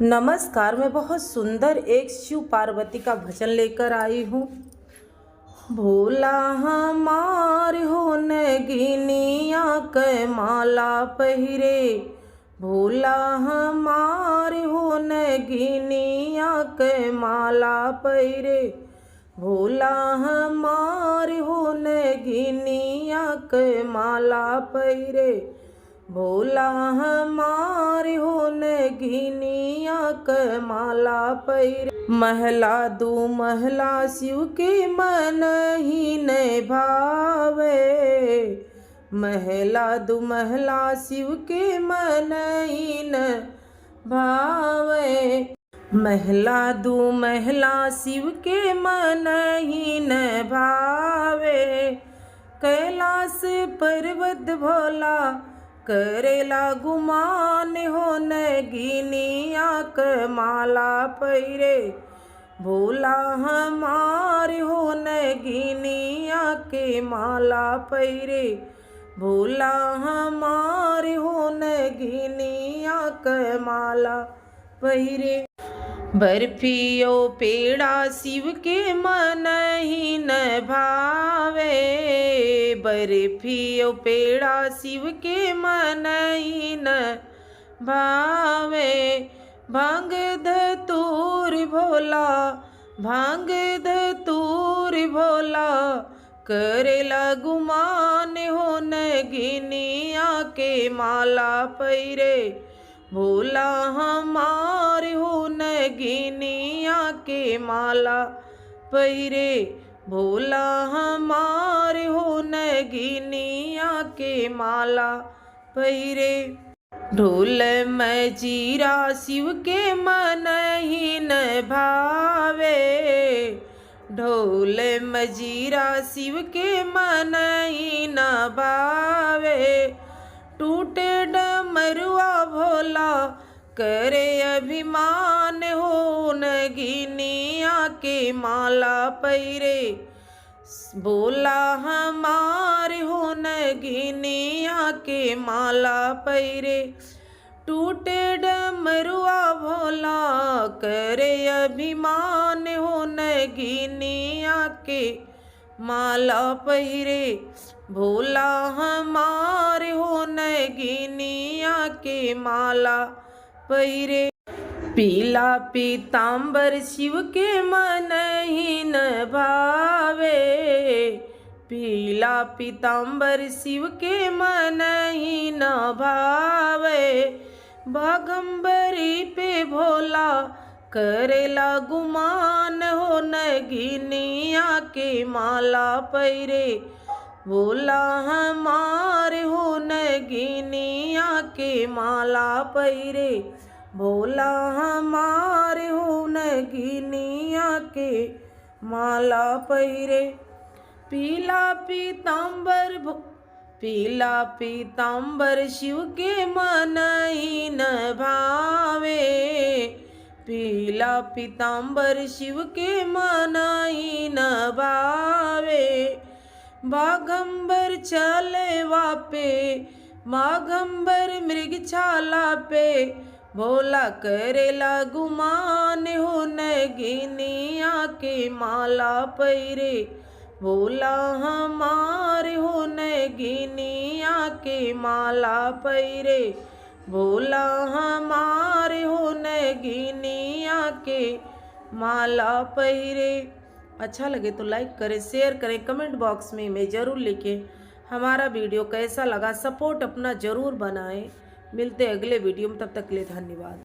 नमस्कार। मैं बहुत सुंदर एक शिव पार्वती का भजन लेकर आई हूँ। भोला हमार हो नगिनिया कै माला पहिरे, भोला हमार हो नगिनिया कै माला पहिरे, भोला हमार हो नगिनिया कै माला पहिरे, भोला हमार हो नगिनिया कै माला पहिरे। महला दू महला शिव के मन ही न भावे, महला दू महला शिव के मन ही न भावे, महला दू महला शिव के मन ही न भावे। कैलाश पर्वत भोला करेला गुमान हो नगिनिया कै माला पहिरे, भोला हमार हो नगिनिया के माला पहिरे, भोला हमार हो नगिनिया कै माला पहिरे। बर्फियो पेड़ा शिव के मन ही न भावे, बर्फियो पेड़ा शिव के मन ही न भावे। भांग धतूर भोला, भांग धतूर भोला करेला गुमान हो नगिनिया के माला पहिरे, भोला हमार हो नगिनिया के माला पहिरे, भोला हमार हो नगिनिया के माला पहिरे। ढोल मजीरा शिव के मन ही न भावे, ढोल मजीरा शिव के मन ही न भावे। टूटे डमरुआ भोला करे अभिमान हो नगिनिया के माला पहिरे, भोला हमार हो नगिनिया के माला पहिरे। टूटे डमरुआ भोला करे अभिमान हो नगिनिया के माला पहिरे, भोला हमार हो नगिनिया के माला पहिरे। पीला पीताम्बर शिव के मन ही न भावे, पीला पीताम्बर शिव के मन ही न भावे। बागंबरी पे भोला करेला गुमान हो नगिनिया के माला पहिरे, भोला हमार हो नगिनिया के माला पहिरे, भोला हमार हो नगिनिया के माला पहिरे। पीला पीताम्बर पीला पीताम्बर शिव के मन ही न भावे, पीला पीताम्बर शिव के मन ही न भावे। बागंबर चले वापे, बागंबर मृगछाला पे भोला करेला गुमान हो नगिनिया के माला पहिरे, भोला हमार हो नगिनिया के माला पहिरे, भोला हमार हो नगिनिया के माला पहिरे। अच्छा लगे तो लाइक करें, शेयर करें, कमेंट बॉक्स में ज़रूर लिखें हमारा वीडियो कैसा लगा। सपोर्ट अपना ज़रूर बनाएं। मिलते अगले वीडियो में, तब तक के लिए धन्यवाद।